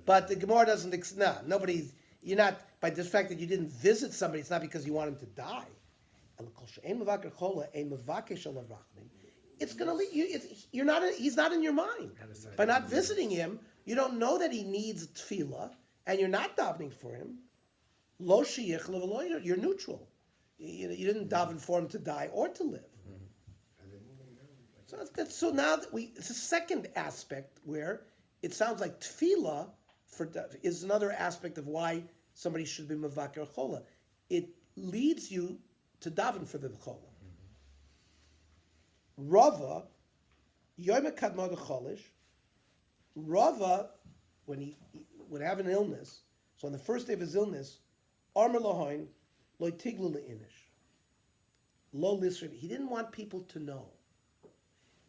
But the Gemara doesn't. Nobody's. You're not by the fact that you didn't visit somebody. It's not because you want him to die. It's going to lead you. You're not. He's not in your mind. By not visiting him, you don't know that he needs tefillah, and you're not davening for him. Lo sheyich le'lo, you're neutral. You didn't daven for him to die or to live. So now that it's a second aspect where it sounds like tefillah is another aspect of why somebody should be mevaker chola. It leads you to daven for the chola. Rava, Yom Kadmah Cholish, Rava, when he would have an illness, so on the first day of his illness, Armer Lahoin, Lo Tiglu Le'inish, Lo Lisra, he didn't want people to know,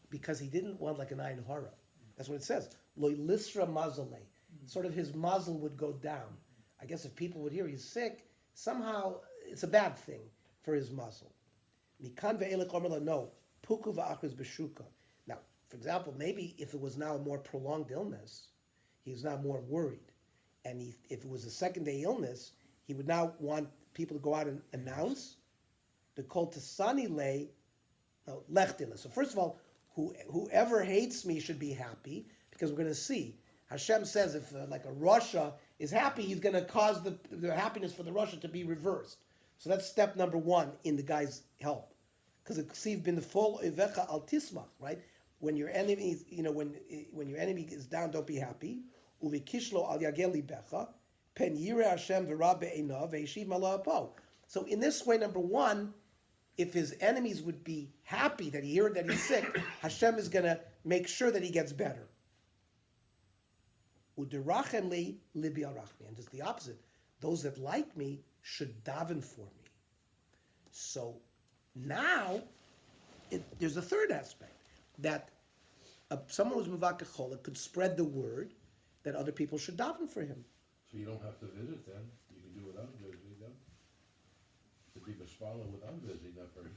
because he didn't want like an ayin hara. That's what it says. Lo Lisra Mazale. Sort of his muzzle would go down. I guess if people would hear he's sick, somehow it's a bad thing for his muzzle. Mikan ve'elek Armer La, no. Puku va'achris b'shuka. Now, for example, maybe if it was now a more prolonged illness, he's now more worried. And if it was a second day illness, he would now want people to go out and announce the kol tesani lechtila. So first of all, whoever hates me should be happy, because we're going to see. Hashem says if like a Russia is happy, he's going to cause the happiness for the Russia to be reversed. So that's step number one in the guy's help. Because it ksiv bin the full evecha al tismach, right? When your enemy, when your enemy is down, don't be happy. Uvikishlo al yagel libecha pen yireh Hashem v'ra be'einav ve'yeshiv mala'apo. So in this way, number one, if his enemies would be happy that he heard that he's sick, Hashem is going to make sure that he gets better. Uderachem li libi arachmi, and just the opposite. Those that like me should daven for me. So now, there's a third aspect, that someone who's Mevakeh Chola could spread the word that other people should daven for him. So you don't have to visit them. You can do without visiting them. To be B'Shvala without visiting that person.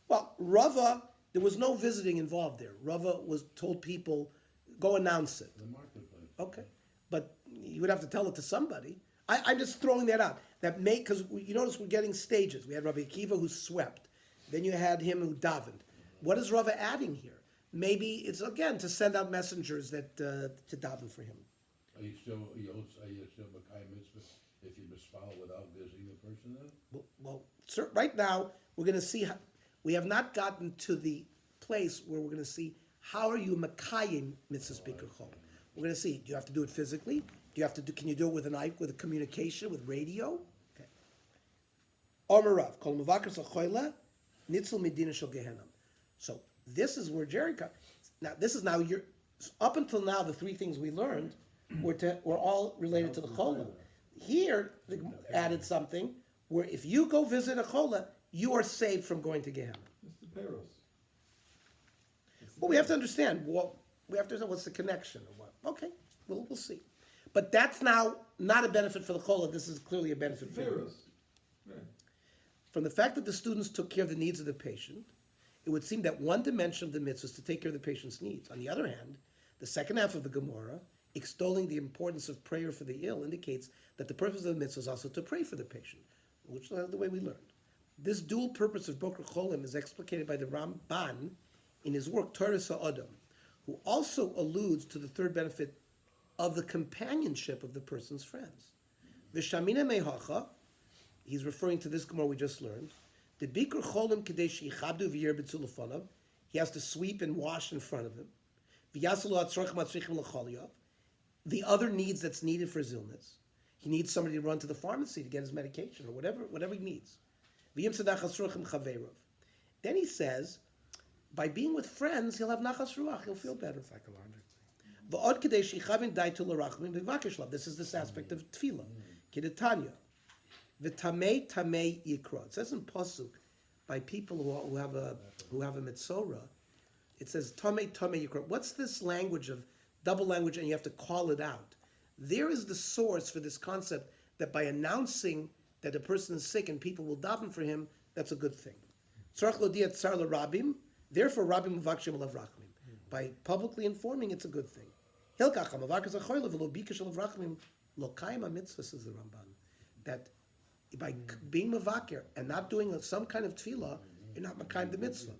Well, Rava, there was no visiting involved there. Rava told people, go announce it. The marketplace. Okay. But you would have to tell it to somebody. I'm just throwing that out. Because you notice we're getting stages. We had Rabbi Akiva who swept. Then you had him who davened. What is Rava adding here? Maybe it's, again, to send out messengers that to daven for him. Are you still Makayim Mitzvah if you B'Shvala without visiting the person then? Well, sir, right now, we're going to see, we have not gotten to the place where we're going to see, how are you Makayim Mitzvah Bikur Holim? We're going to see, do you have to do it physically? Can you do it with with a communication, with radio? Okay. Omer Rav, Kol Mevakar Sachoyla, Nitzel Medina Shel Gehenna. So this is where Jerry comes. Now up until now, the three things we learned were all related to the chola. Here, they added something where if you go visit a chola, you are saved from going to Gehenna. It's the Peros. Well, we have to understand what's the connection or what. Okay, we'll see. But that's now not a benefit for the chola. This is clearly a benefit for you. Right. From the fact that the students took care of the needs of the patient, it would seem that one dimension of the mitzvah is to take care of the patient's needs. On the other hand, the second half of the Gemara, extolling the importance of prayer for the ill, indicates that the purpose of the mitzvah is also to pray for the patient, which is the way we learned. This dual purpose of Bikur Holim is explicated by the Ramban in his work Torah Sa'adam, who also alludes to the third benefit of the companionship of the person's friends. V'shamina mehacha, he's referring to this Gemara we just learned. The Bikur Holim kadesh yichabdu v'yer b'tzulafanav. He has to sweep and wash in front of him. V'yasalu atzroch matzrichim l'cholyav. The other needs that's needed for his illness. He needs somebody to run to the pharmacy to get his medication or whatever he needs. V'yim tzedach atzrochim chaveirov. Then he says, by being with friends, he'll have nachas ruach. He'll feel better. Psychologically. V'od kadesh yichavin daitu l'rachmim v'vakishlav. This is this aspect of tefillah. Kidetanya. V'tamei tamei yikra. It says in pasuk by people who have a mitzorah. It says tamei tamei yikra. What's this language of double language, and you have to call it out? There is the source for this concept that by announcing that a person is sick and people will daven for him, that's a good thing. Tzarach lodiat tsar l'rabim. Therefore, rabim mavakshim alav rachmim. By publicly informing, it's a good thing. Hilkach ha'mavakas ha'choyle v'lo bikash l'vrachmim lo kaim ha'mitzvah, says the Ramban. That by being mavakir and not doing some kind of tefillah, you're not makayim the mitzvah.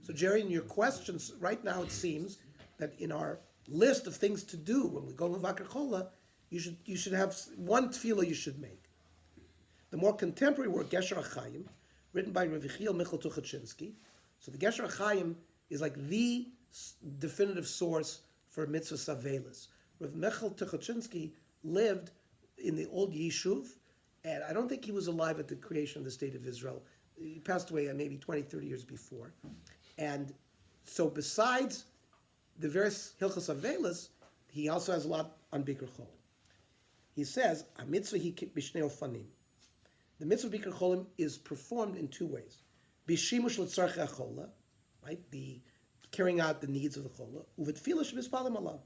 So Jerry, in your questions, right now it seems that in our list of things to do when we go mavakir chola, you should have one tefillah you should make. The more contemporary work, Gesher HaChaim, written by Rav Yechiel Michal Tuchachinsky. So the Gesher HaChaim is like the definitive source for mitzvah savelis. Rav Michal Tuchachinsky lived in the old Yishuv, and I don't think he was alive at the creation of the state of Israel. He passed away maybe 20, 30 years before. And so besides the various Hilchos Avelis, he also has a lot on Bikur Holim. He says, a mitzvah hi b'shnei ofanim. The mitzvah Bikur Holim is performed in two ways. B'shimush l'tzarchei hachola, right? The carrying out the needs of the chola. U'v'tfilah shebispalim alav.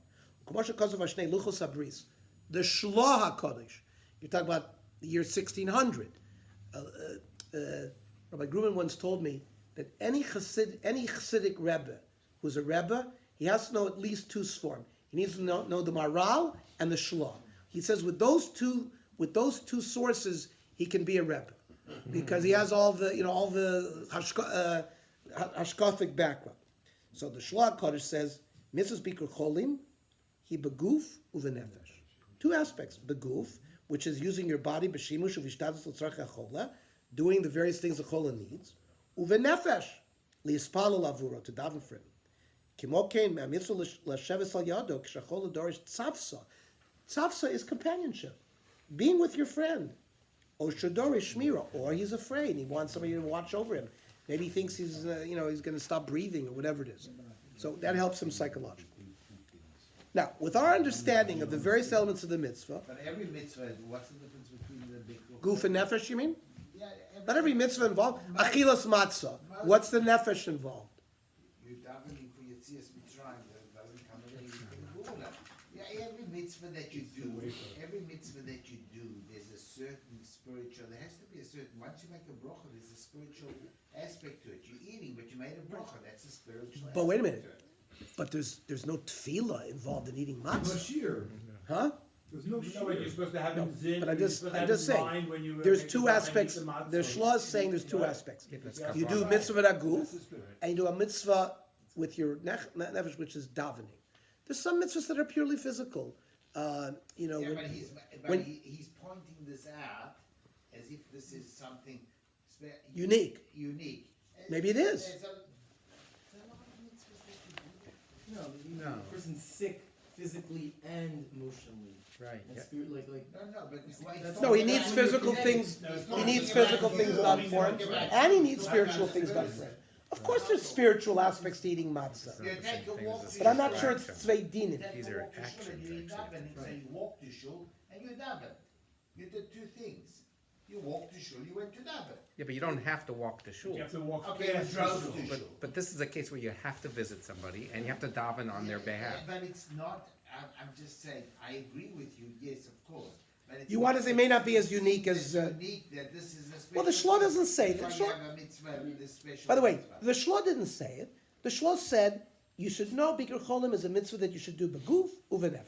K'mo shekazov hashnei luchos habris. The Shloah HaKodesh. You're talking about the year 1600. Rabbi Gruman once told me that any Chassidic Rebbe who's a Rebbe, he has to know at least two sform. He needs to know the Maral and the Shloah. He says with those two sources, he can be a Rebbe because he has all the hashkafic background. So the Shloah Kodesh says, Mitzvahs Bikur Holim, he beguf uvenefesh. Two aspects: beguf, which is using your body, b'shimush uv'ishtadus l'tzarchei hachola, doing the various things the chola needs, uvenefesh, liyispal lavuro, to daven for him. Kimo kein mitzvah l'sheves al yado k'shachola dorish tzavsa. Tzavsa is companionship, being with your friend. O shadorish shmira, or he's afraid, he wants somebody to watch over him. Maybe he thinks he's going to stop breathing or whatever it is. So that helps him psychologically. Now, with our understanding of the various elements of the mitzvah, But every mitzvah, what's the difference between the big guf and nefesh, you mean? Yeah, Not every mitzvah involved. Achilas matzah. What's the nefesh involved? You're davening for Yetzias Mitzrayim, that doesn't come in anything Gula. Yeah, every mitzvah that you do, there's a certain spiritual, there has to be a certain, once you make a bracha, there's a spiritual aspect to it. You're eating, but you made a bracha, that's a spiritual aspect. But wait a minute. to it. But there's no tefillah involved in eating matzah. Bashir. Huh? There's no You know what you're shear. supposed to have in zin. But I'm you're just supposed to have in saying, mind when you there's make two the aspects. matzah. The Shloah is saying there's two aspects. Yeah. You do mitzvah aguf, and you do a mitzvah with your nefesh, which is davening. There's some mitzvahs that are purely physical. Yeah, when- but when- he's pointing this out as if this is something Unique. Unique. Maybe it is. There's a lot of mitzvahs that you do. No, The person's sick physically and emotionally. right. And spirit, like No, but That's No, he not- needs that's physical what things. No, it's He not. needs It's physical about things you. done for him, It's about and he you. needs It's spiritual about things done spirits. for him. Of course, there's spiritual aspects to eating matzah, You take a walk to but I'm not shul. sure it's tzvei dinim. Take These a are walk to shul actions, and you actually. daven. So you walk to shul and you daven. You did two things. You walked to shul, you went to daven. Yeah, but you don't have to walk to shul. You have to walk Okay, you past drove the to shul. shul. But this is a case where you have to visit somebody and you have to daven on their behalf. But it's not, I'm just saying, I agree with you, yes, of course. But it's You want to say it may not be as unique it's as. unique that this is a special. Well, the Shloah doesn't say That's that. why you Shloah- have a mitzvah, this special By the way, mitzvah. the Shloah didn't say it. The Shloah said you should know Bikur Cholim is a mitzvah that you should do beguf uvenefesh.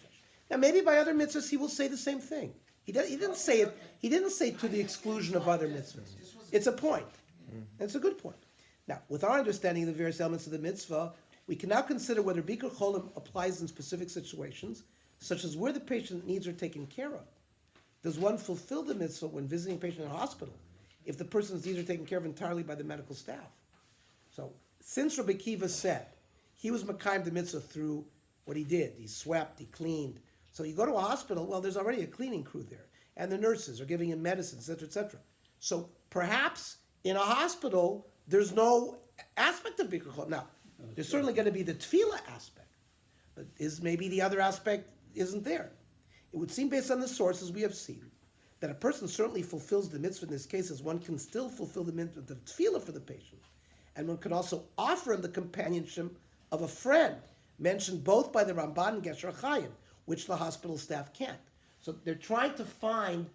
Now, maybe by other mitzvahs he will say the same thing. He didn't say it. He didn't say it to the exclusion of other mitzvahs. It's a point. And it's a good point. Now, with our understanding of the various elements of the mitzvah, we can now consider whether Bikur Cholim applies in specific situations, such as where the patient needs are taken care of. Does one fulfill the mitzvah when visiting a patient in a hospital if the person's needs are taken care of entirely by the medical staff? So, since Rabbi Kiva said he was Makayim the mitzvah through what he did, he swept, he cleaned. So you go to a hospital, well, there's already a cleaning crew there, and the nurses are giving him medicine, et cetera, et cetera. So perhaps in a hospital, there's no aspect of Bikur Cholim. Now, there's certainly going to be the tefillah aspect, but maybe the other aspect isn't there. It would seem, based on the sources we have seen, that a person certainly fulfills the mitzvah in this case, as one can still fulfill the mitzvah, the tefillah for the patient, and one can also offer him the companionship of a friend, mentioned both by the Ramban and Gesher Chaim, which the hospital staff can't. So they're trying to find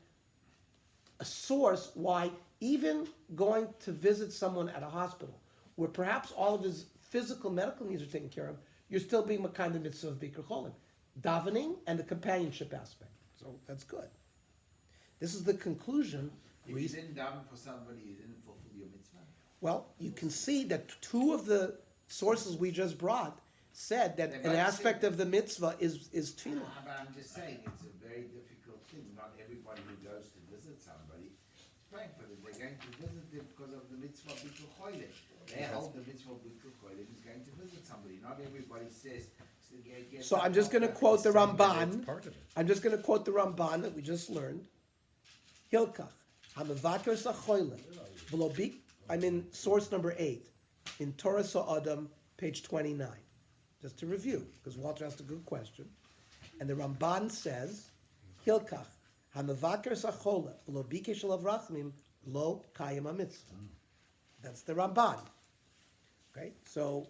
a source why even going to visit someone at a hospital, where perhaps all of his physical medical needs are taken care of, you're still being Makayim the mitzvah of Bikur Cholim. davening and the companionship aspect. So that's good. This is the conclusion. If you didn't daven for somebody, you didn't fulfill your mitzvah. Well, you can see that two of the sources we just brought said that They an might aspect say- of the mitzvah is tefillah. But I'm just saying, it's a very difficult thing. Not everybody who goes to visit somebody is praying for them. They're going to visit them because of the mitzvah Bikur Holim. They hold the mitzvah Bikur Holim is going to visit somebody. Not everybody says. So I'm just going to quote the Saying that Ramban. it's part of it. I'm just going to quote the Ramban that we just learned. Hilchach hamavaker sachoyle v'lo bi. I'm in source number 8 in Torah Sa'adam, page 29. Just to review, because Walter asked a good question. And the Ramban says, Hilchach hamavaker sachoyle v'lo bikesh shel avrachmim lo kayim hamitzvah. That's the Ramban. Okay, so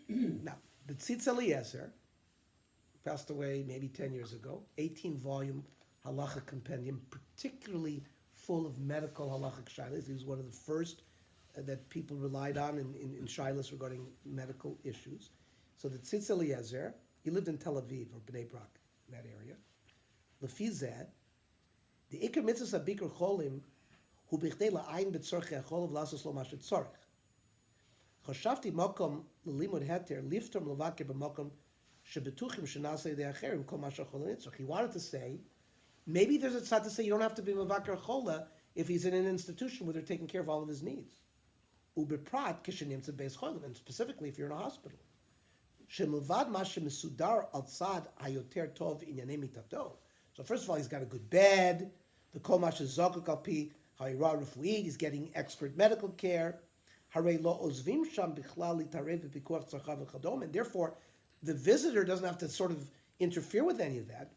now the Tzitz Eliezer passed away maybe 10 years ago, 18-volume halacha compendium, particularly full of medical halachic shilas. He was one of the first that people relied on in shilas regarding medical issues. So the Tzitz Eliezer, he lived in Tel Aviv or Bnei Brak, in that area. Lefi zeh, the Iker Mitzvah Bikur Holim hu bichdei la'ayin b'tzorchei hachol v'lasos lo mashet tzorech. Chashavti mokom l'limud heter liftom l'vakir b'mokom shebetuchim shenasei de'acherim kol masher chol nitzach. He wanted to say, maybe there's a tzad to say you don't have to be mevakir chola if he's in an institution where they're taking care of all of his needs. Ubeprat kishenimtza beis cholim, and specifically if you're in a hospital. Shemilvad ma shemesudar al tzad hayoter tov inyanei mitato. So first of all, he's got a good bed. The kol masher zokuk al pi hayra refuid. He's getting expert medical care. And therefore, the visitor doesn't have to sort of interfere with any of that.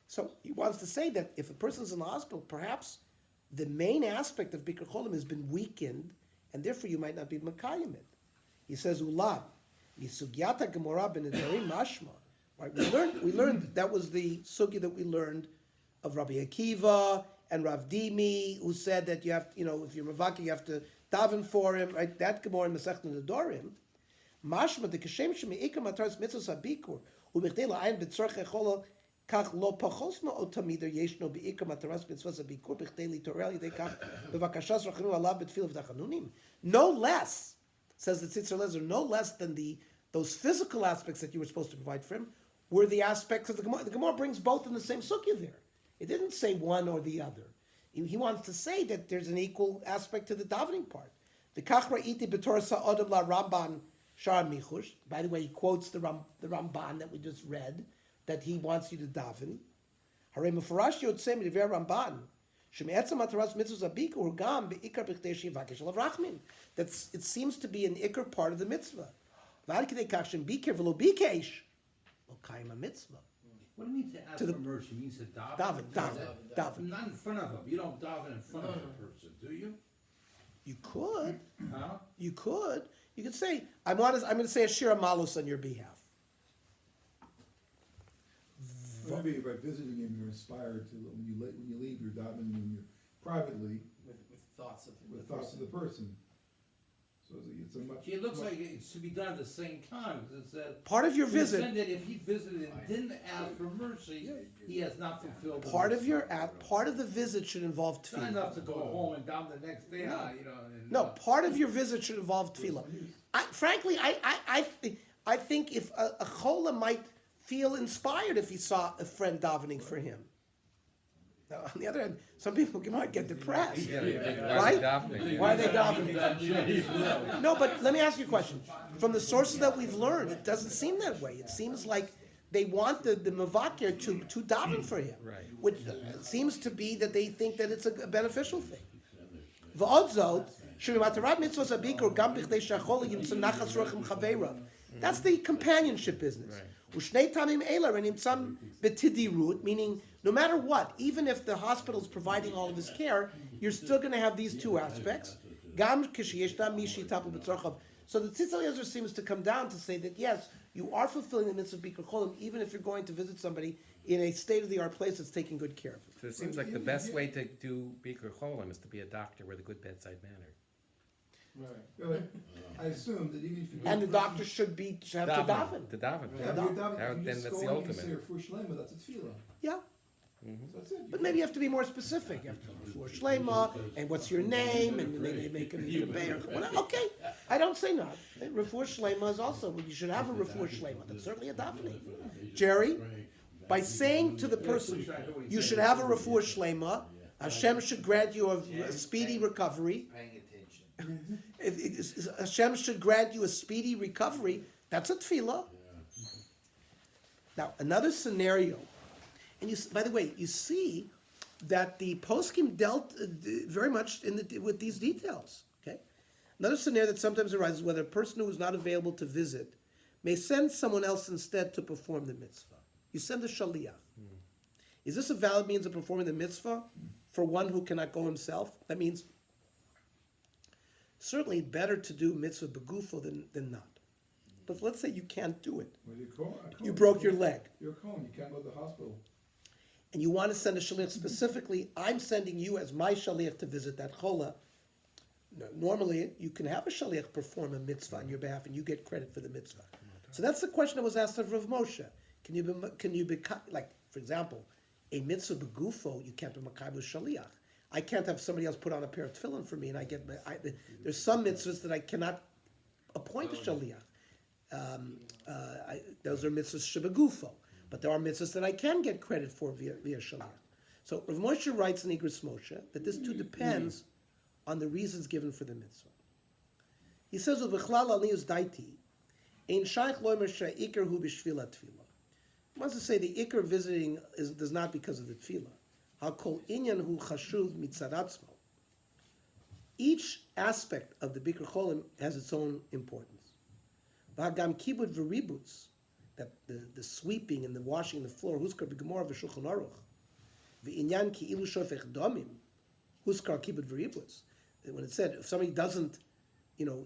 So he wants to say that if a person's in the hospital, perhaps the main aspect of Bikur Holim has been weakened, and therefore you might not be Makayim it. He says, Ulam, Misugyata Gemora Benedarim Mashma. Right, we learned that was the sugya that we learned of Rabbi Akiva and Rav Dimi, who said that you have, if you're Mavaki, you have to daven for him. Right, that Gemara in Masechet Nedarim. Mashma the kashem shemiikam mataras mitzvos habikur ubechdei la'ayin b'tzorchei chola kach lo pachos ma'otamider yeshno beikam mataras mitzvos habikur bechdei litorel yidei kach bevakashas rachanu alav b'tfil v'dachanunim. No less, says the Tzitz Eliezer, no less than those physical aspects that you were supposed to provide for him were the aspects of the Gemara. The Gemara brings both in the same sukkah there. It didn't say one or the other. He wants to say that there's an equal aspect to the davening part. The Kachra iti b'Torah sa'odam la Ramban shar michush. By the way, he quotes the Ramban that we just read, that he wants you to daven. Harei mefurash yotzei midivrei Ramban. Sheme'etzem mataras mitzvos habikur gam be'ikar b'chdei shivakesh l'avrachmin. It seems to be an ikar part of the mitzvah. V'ad k'dei kach shem bikir v'lo bikesh. Kaima mitzvah. What do you mean to ask To the- for mercy? It means to daven. Daven. Not in front of him. You don't daven in front of the person, do you? You could. Huh? You could. You could say, I'm going to say a shira malus on your behalf. Maybe by visiting him, you're inspired to when you leave, you're davening when you're privately with thoughts of with thoughts of the person. So it's a much. See, it looks like it should be done at the same time, because it said. Part of your it visit, said that if he visited and didn't ask for mercy, he has not fulfilled. the part of mitzvah. part of the visit should involve It's not tefillah. enough to go home and down the next day, and, No, part of your visit should involve tefillah. Frankly, I think if a chola might feel inspired if he saw a friend davening for him. Now, on the other hand, some people might get depressed. Yeah, they think, Right? davening? Why are they davening? No, but let me ask you a question. From the sources that we've learned, it doesn't seem that way. It seems like they want the mavakir to daven for him, Right. which seems to be that they think that it's a beneficial thing. V'odzot, shemimatarat mitzvos habikur gam bichdei shachol yimtza nachas ruachim chaveira. That's the companionship business. Ushnei tamim eila renimtzam betidirut, meaning no matter what, even if the hospital is providing all of his care, you're still going to have these two aspects. Gam kishiyesh dam mishi tapu b'tzorchav. So the Tzitz Eliezer seems to come down to say that yes, you are fulfilling the mitzvah of Bikur Cholim, even if you're going to visit somebody in a state-of-the-art place that's taking good care of it. So it seems like the best way to do Bikur Cholim is to be a doctor with a good bedside manner. Right. I assume that even if you. And the doctor should have to daven. To daven. Yeah, yeah. you're davening, Then if you that's just the go in and ultimate. say refuah shlema, that's a tefillah. Yeah, So that's it. but maybe you have to be more specific. You have to go for Shlema, and what's your name, and maybe they make a bear. Okay, I don't say not. Refuah Shlema is also, you should have a Refuah Shlema. That's certainly a davening. Jerry, by saying to the person, you should have a Refuah Shlema, Hashem should grant you a speedy recovery. Paying attention. If Hashem should grant you a speedy recovery, that's a tefillah. Now, another scenario, and by the way, you see that the poskim dealt very much with these details. Okay, another scenario that sometimes arises whether a person who is not available to visit may send someone else instead to perform the mitzvah. You send a shaliach. Is this a valid means of performing the mitzvah for one who cannot go himself? That means certainly better to do mitzvah begufo than not. But let's say you can't do it. Well, You broke your leg. You're a Kohen, you can't go to the hospital. And you want to send a shaliach specifically, I'm sending you as my shaliach to visit that chola. No, normally, you can have a shaliach perform a mitzvah on your behalf and you get credit for the mitzvah. So that's the question that was asked of Rav Moshe. Can you be, like, for example, a mitzvah begufo, you can't be makayim with shaliach. I can't have somebody else put on a pair of tefillin for me, and there's some mitzvahs that I cannot appoint a shaliach. Those are mitzvahs shebegufo, but there are mitzvahs that I can get credit for via shaliach. So Rav Moshe writes in Igros Moshe that this too depends on the reasons given for the mitzvah. He says, "Uvechlal aliyus daiti, ein shaykh loimer she'ikar hu b'shvila tefillah." He wants to say the ikar visiting is not because of the tefillah. Hakol inyan hu chashuv mitzaratzmo. Each aspect of the Bikur Cholim has its own importance. V'hagam kibud v'ributz, that the sweeping and the washing the floor, huskar b'gemor v'shulchan aruch. V'inyan ki ilu shofech domim, huskar kibud v'ributz. When it said, if somebody doesn't,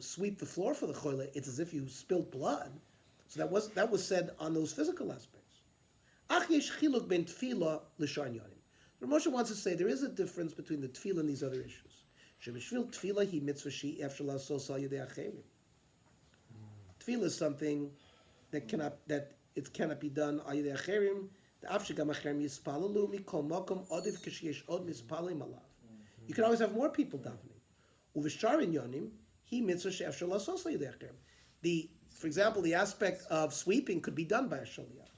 sweep the floor for the choile, it's as if you spilled blood. So that was said on those physical aspects. Ach yesh chiluk ben tefillah l'sharn yonim. Moshe wants to say there is a difference between the tefillah and these other issues. Shebishvil tefillah hi mitzvah she efshel lasos al yedei acherim. Tefillah is something that cannot be done al yedei acherim. Da'af shegam acherim yispalalu mikol makom odiv kisheyesh od mispalim alav. You can always have more people davening. Uv'shar yonim hi mitzvah she efshel lasos al yedei acherim. For example, the aspect of sweeping could be done by a shaliach.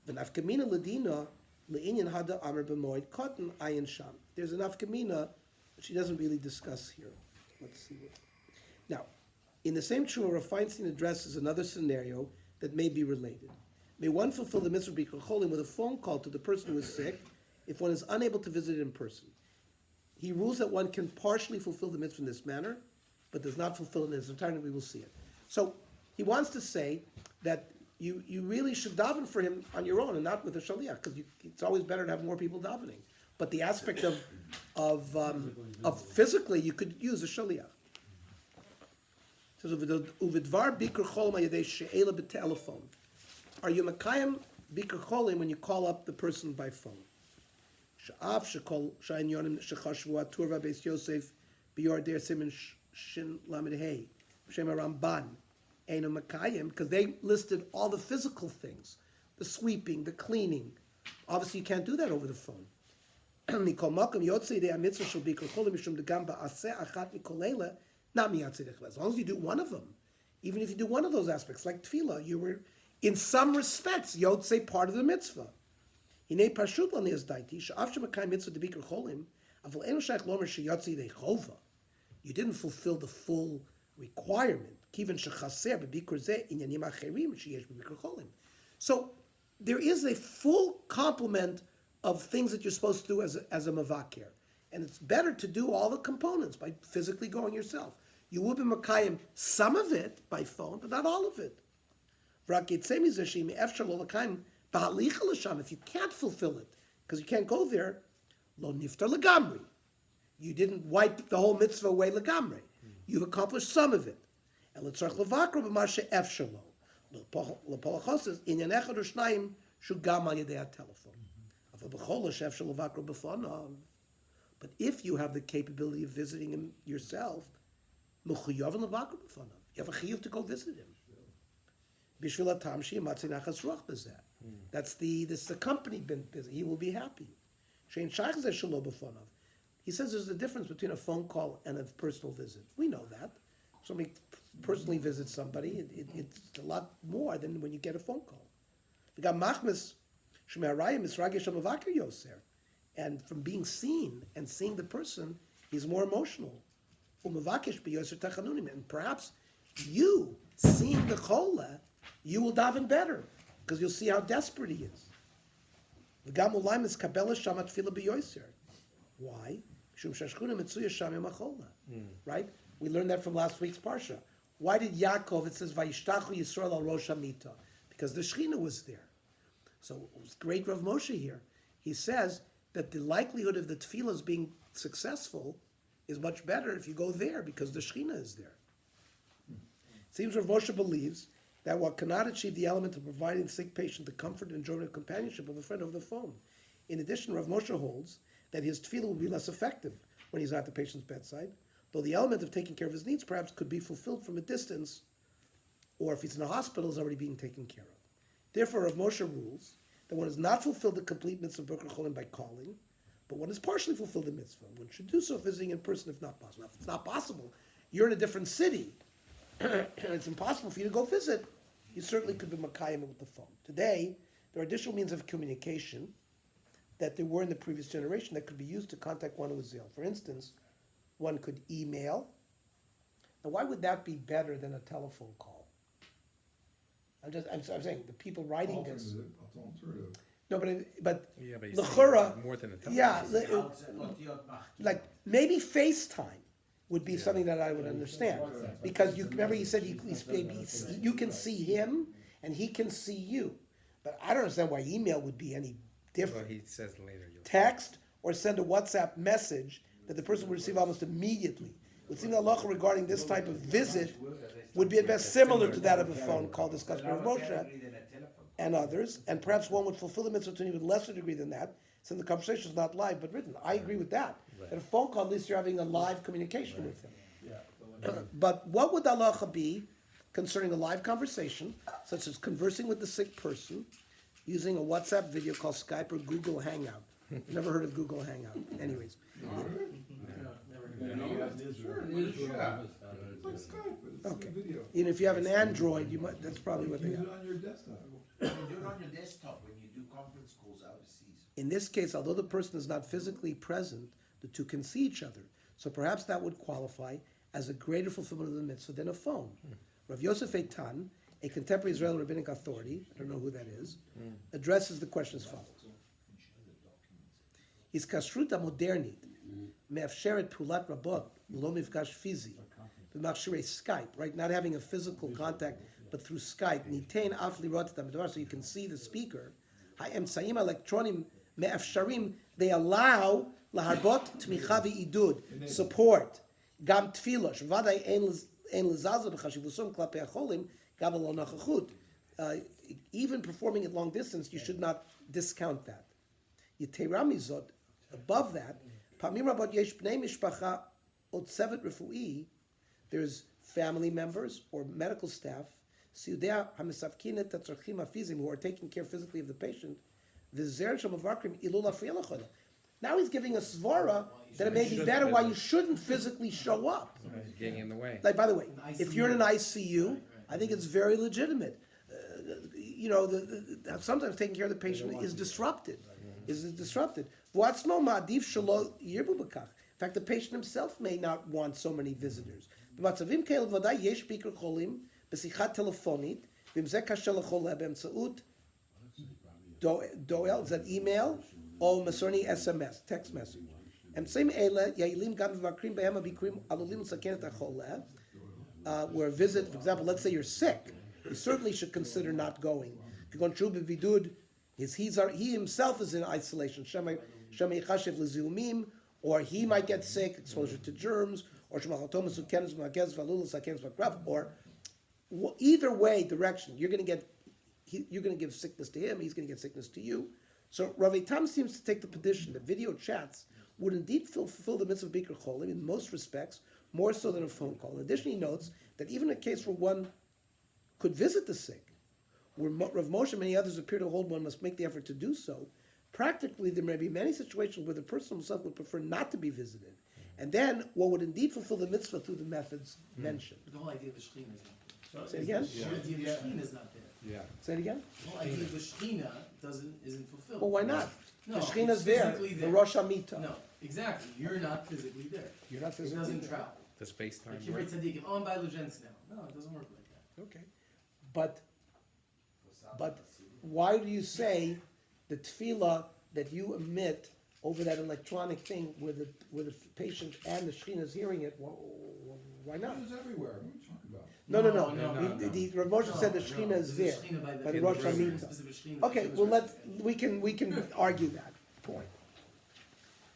V'nafkamina ladina. Le'inyan hada amar b'moed cotton ayin sham. There's an afkamina that she doesn't really discuss here. Let's see what. Now, in the same Shura, Rav Feinstein addresses another scenario that may be related. May one fulfill the mitzvah Bikur Cholim with a phone call to the person who is sick if one is unable to visit in person. He rules that one can partially fulfill the mitzvah in this manner, but does not fulfill it in its entirety. We will see it. So he wants to say that you really should daven for him on your own and not with a shaliach, because it's always better to have more people davening. But the aspect of physically, you could use a shaliach. It says, "Uvidvar Bikur Cholim ayadei she'ela b'telephone." Are you makayim Bikur Cholim when you call up the person by phone? She'af she'kol shayin yonim shechashvu Tzurba Beis Yosef b'yor der simin shin lamed hey Shem Ramban. Because they listed all the physical things, the sweeping, the cleaning. Obviously, you can't do that over the phone. As long as you do one of them, even if you do one of those aspects, like tefillah, you were, in some respects, yotzei part of the mitzvah. You didn't fulfill the full requirement. So there is a full complement of things that you're supposed to do as a mavakir. And it's better to do all the components by physically going yourself. You will be makayim some of it by phone, but not all of it. If you can't fulfill it, because you can't go there, lo niftar legamri. You didn't wipe the whole mitzvah away legamri. You've accomplished some of it. And לפולחוס עניין אחד או שניים שגם על ידי הטלפון. אבל בכל השף של לבקרו בפניו. But if you have the capability of visiting him yourself, מחויב לבקרו בפניו. You have a chiyuv to go visit him. בשביל הטעם שימצא נחת רוח בזה. That's the company visit. He will be happy. שאין שייך זה שלא בפניו. He says there's a difference between a phone call and a personal visit. We know that. Somebody personally visits somebody, it's a lot more than when you get a phone call. And from being seen and seeing the person, he's more emotional. And perhaps you, seeing the chola, you will daven better, because you'll see how desperate he is. Why? Right? We learned that from last week's parsha. Why did Yaakov, it says, Vayishtachu Yisrael al Rosh Hamita? Because the Shekhinah was there. So it was great Rav Moshe here. He says that the likelihood of the tefillahs being successful is much better if you go there, because the Shekhinah is there. It seems Rav Moshe believes that what cannot achieve the element of providing the sick patient the comfort and enjoyment of companionship of a friend over the phone. In addition, Rav Moshe holds that his tefillah will be less effective when he's at the patient's bedside, though the element of taking care of his needs perhaps could be fulfilled from a distance, or if he's in a hospital, is already being taken care of. Therefore, Rav Moshe rules that one has not fulfilled the complete mitzvah of Bikur Holim by calling, but one has partially fulfilled the mitzvah. One should do so visiting in person if not possible. Now, if it's not possible, you're in a different city, and it's impossible for you to go visit, you certainly could be makayim with the phone. Today, there are additional means of communication that there were in the previous generation that could be used to contact one who is ill. For instance, one could email. Now, why would that be better than a telephone call? I'm saying the people writing this. No, but Yeah, but l'chura, more than a telephone. yeah, like maybe FaceTime would be something that I would understand, because you remember he said you can see him and he can see you, but I don't understand why email would be any Well, different. he says later. Text or send a WhatsApp message that the person would receive almost immediately. It would seem that halacha regarding this type of visit would be at best similar to that of a phone call discussed by Rav Moshe and others, and perhaps one would fulfill the mitzvah to an even lesser degree than that, since the conversation is not live but written. I agree with that. That a phone call, at least you're having a live communication with him. But what would the halacha be concerning a live conversation, such as conversing with the sick person, using a WhatsApp video called Skype or Google Hangout? Never heard of Google Hangout. Anyways. Okay. And if you have an Android, you might, that's probably what they Use have. it on your desktop. You can do it on your desktop when you do conference calls overseas. In this case, although the person is not physically present, the two can see each other. So perhaps that would qualify as a greater fulfillment of the mitzvah than a phone. Rav Yosef Eitan, a contemporary Israeli rabbinic authority, I don't know who that is, addresses the question as follows. Is kashrut modernit me'afsheret pulat rabot lo mifgash fizi b'machshirei Skype, right? Not having a physical contact, but through Skype. Nitain af lirot et ha'medvar, so you can see the speaker. Ha'emtzaim electronim me'afsharim, they allow laharbot tmicha v'idud, support, gam tfilah, shvadai ein lezalzel b'chashivusum klapei hacholim, gam lo nachachut. Even performing at long distance, you should not discount that. Yetera mizot, above that, pamim rabot yesh bnei mishpacha otzevet refu'i, there's family members or medical staff, siudea hamisavkinet tatzorchim hafizim, who are taking care physically of the patient. V'zer shel mavakrim ilul afriya l'chola. Now he's giving a svara that it may be better why you shouldn't physically show up. He's getting in the way. Like, by the way, if you're in an ICU, I think it's very legitimate. Sometimes taking care of the patient is disrupted. Is disrupted. In fact, the patient himself may not want so many visitors. במצבים כאלה ודאי יש ביקור חולים בשיחה טלפונית, ואם זה קשה לחולה באמצעות דואל, זה אימייל, או מסורני SMS, text message. אמצעים אלה יעילים גם מבקרים בהם הביקורים עלולים לסכן את החולה, where a visit, for example, let's say you're sick, you certainly should consider not going. כגון שהוא בבידוד, he himself is in isolation, שמא ייחשב לזיהומים, or he might get sick, exposure to germs, or or either way direction, you're going to give sickness to him, he's going to get sickness to you. So Rav Eitam seems to take the position that video chats would indeed fulfill the mitzvah of Bikur Holim in most respects, more so than a phone call. In addition, he notes that even in a case where one could visit the sick, where Rav Moshe and many others appear to hold one must make the effort to do so, practically there may be many situations where the person himself would prefer not to be visited. And then one would indeed fulfill the mitzvah through the methods mentioned. But the whole idea of the Shekhinah is not Say it again? there. The idea of the Shekhinah is not there. Yeah. Say it again? The whole idea of the Shekhinah isn't fulfilled. Well, why not? No, The Shekhinah's it's there, physically the there. Rosh Hamita. No, exactly. You're not physically there. You're not It physically doesn't there. travel. The space-time Like work. Kivrei Tzaddikim, oh, I'm by Lujens now. No, it doesn't work like that. Okay. But why do you say the tefillah that you emit over that electronic thing where the patient and the Shekhinah is hearing it? Why not? It's everywhere, what are you talking about? No. No. The Rav Moshe said the Shekhinah is There's there. a Shekhinah by the in Rosh person, Hamita. specific Shekhinah Okay, that well goes we can argue that point.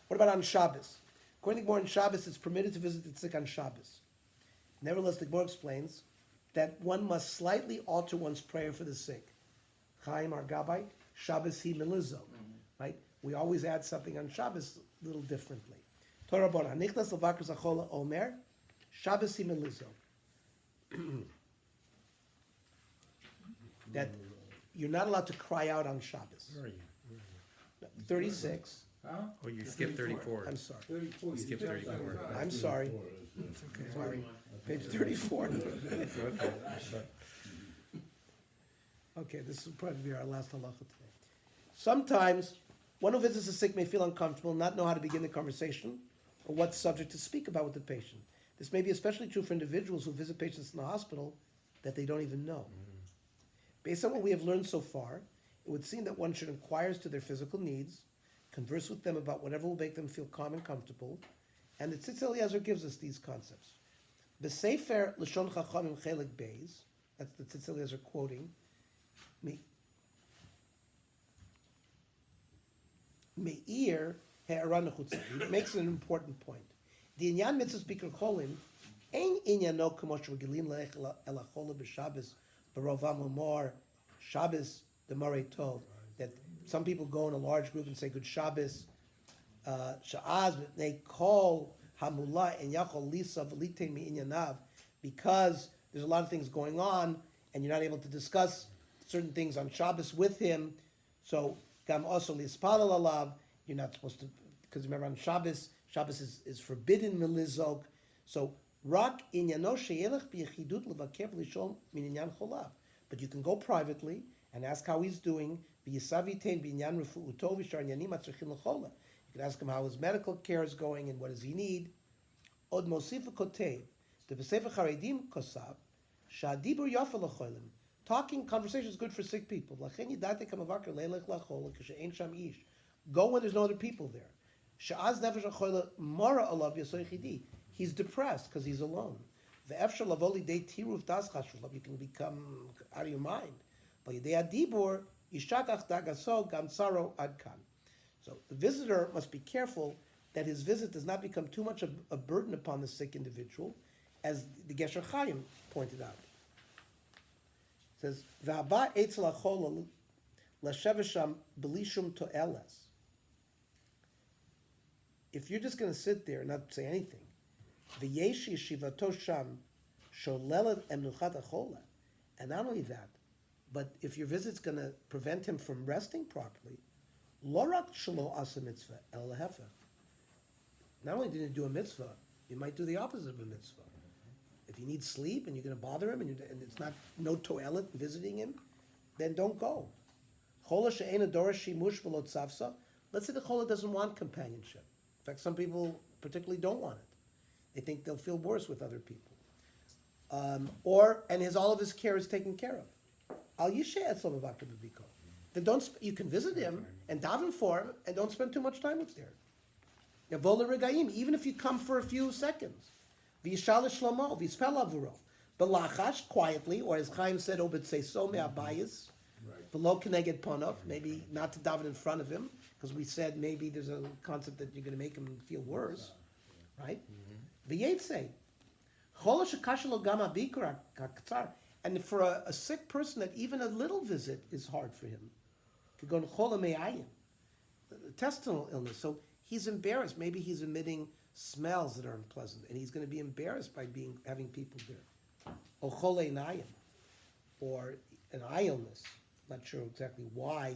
What about on Shabbos? According to Gemara, on Shabbos it's permitted to visit the sick on Shabbos. Nevertheless, the Gemara explains that one must slightly alter one's prayer for the sick. Chaim our Gabbai, Shabbos hi melizo, right? We always add something on Shabbos a little differently. Torah Bona, Nichnas Levakar Zachola Omer, Shabbos hi melizo. That you're not allowed to cry out on Shabbos. Where are you? 36. Huh? Oh, you skipped 34. I'm sorry. 34. Skip 34. I'm sorry. Sorry. Page 34. Okay, this will probably be our last halacha today. Sometimes one who visits a sick may feel uncomfortable, not know how to begin the conversation, or what subject to speak about with the patient. This may be especially true for individuals who visit patients in the hospital that they don't even know. Based on what we have learned so far, it would seem that one should inquire as to their physical needs, converse with them about whatever will make them feel calm and comfortable, and the Tzitz Eliezer gives us these concepts. The Sefer Lashon Chachamim Chelik Beis, that's the Tzitz Eliezer quoting, Meir He'aran Nechutza. He makes an important point. The Inyan Mitzvahs Bikur Holim ein inyano k'mo sheregilim le'ech el ha'chola b'Shabbos b'rovam l'mor Shabbos. The Murray told that some people go in a large group and say Good Shabbos. Sha'az they call hamula and yachol lisa v'litein mi'inyanav, because there's a lot of things going on and you're not able to discuss certain things on Shabbos with him. So gam also lispalal alav. You're not supposed to, because remember on Shabbos is forbidden milizog. So rak inyano sheyelech b'yechidut levakev lishol min inyan cholav. But you can go privately and ask how he's doing. V'yisavitein b'inyan refu'uto v'shar inyanim atzrichin l'chola. You can ask him how his medical care is going and what does he need. Od mosif kotev the b'sefer charedim kosav shadibur yafa l'cholim. Talking conversation is good for sick people. Lachen yidate kamavakar leilech lachola k'she'ein sham ish. Go when there's no other people there. Sha'az nefesh ha'chola mara alav yasoichidi. He's depressed because he's alone. Ve'efshar lavoli dei tiruf das chashulav. You can become out of your mind. But yidei adibur yishakach dagaso gam tzaro adkan. So the visitor must be careful that his visit does not become too much of a burden upon the sick individual, as the Gesher Chaim pointed out. It says, "V'haba eitz lachol l'shevesham b'lishum to'eles." If you're just going to sit there and not say anything, v'yesh yeshivato sham sholelet emnuchat achola, and not only that, but if your visit's going to prevent him from resting properly, lorak shelo asa mitzvah el lehefer. Not only didn't you do a mitzvah, you might do the opposite of a mitzvah. If he needs sleep and you're going to bother him and it's not no toilet visiting him, then don't go. Chola she'ena dorish shimush v'lo tzavsa. Let's say the chola doesn't want companionship. In fact, some people particularly don't want it. They think they'll feel worse with other people. And all of his care is taken care of. Al yisheh etzlo b'vakar b'biko. Then you can visit him and daven for him and don't spend too much time with there. Yavola regayim, even if you come for a few seconds. V'yishal shlomo, v'yispel avuro. B'lachash, quietly, or as Chaim said, obet say so me'abayis. V'lo keneged ponov, maybe not to daven in front of him, because we said maybe there's a concept that you're going to make him feel worse, right? V'yetze, cholo shekasha lo gam ha'bikur ha'ktzar, And for a sick person, that even a little visit is hard for him. Could go cholamei intestinal illness. So he's embarrassed. Maybe he's emitting smells that are unpleasant, and he's going to be embarrassed by having people there. Or cholein or an eye illness. Not sure exactly why.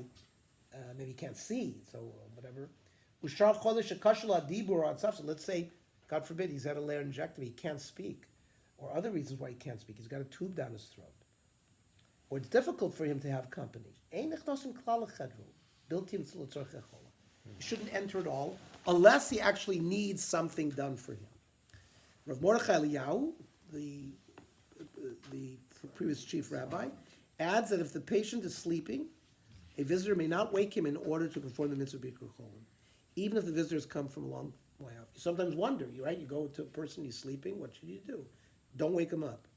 Maybe he can't see, so whatever. Ushar cholesh akashal adibur on stuff. So let's say, God forbid, he's had a laryngectomy, he can't speak, or other reasons why he can't speak. He's got a tube down his throat, or it's difficult for him to have company. He shouldn't enter at all unless he actually needs something done for him. Rav Mordechai Eliyahu, the previous chief rabbi, adds that if the patient is sleeping, a visitor may not wake him in order to perform the mitzvah Bikur Holim, even if the visitors come from a long way off. You sometimes wonder, right? You go to a person, he's sleeping, what should you do? Don't wake him up.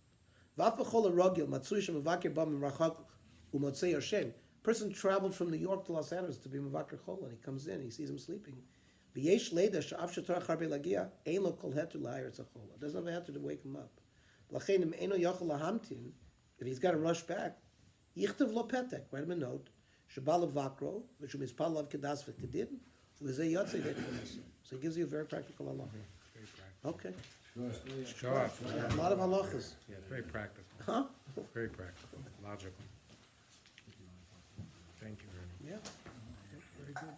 Person traveled from New York to Los Angeles to be Mavakir Chol, and he comes in, he sees him sleeping. It doesn't have a heter to wake him up. If he's got to rush back, write him a note. So he gives you a very practical halacha. Okay. Sure. A lot of halachas. Yeah, very practical. Huh? Very practical, logical. Thank you, Ernie. Yeah. Very good.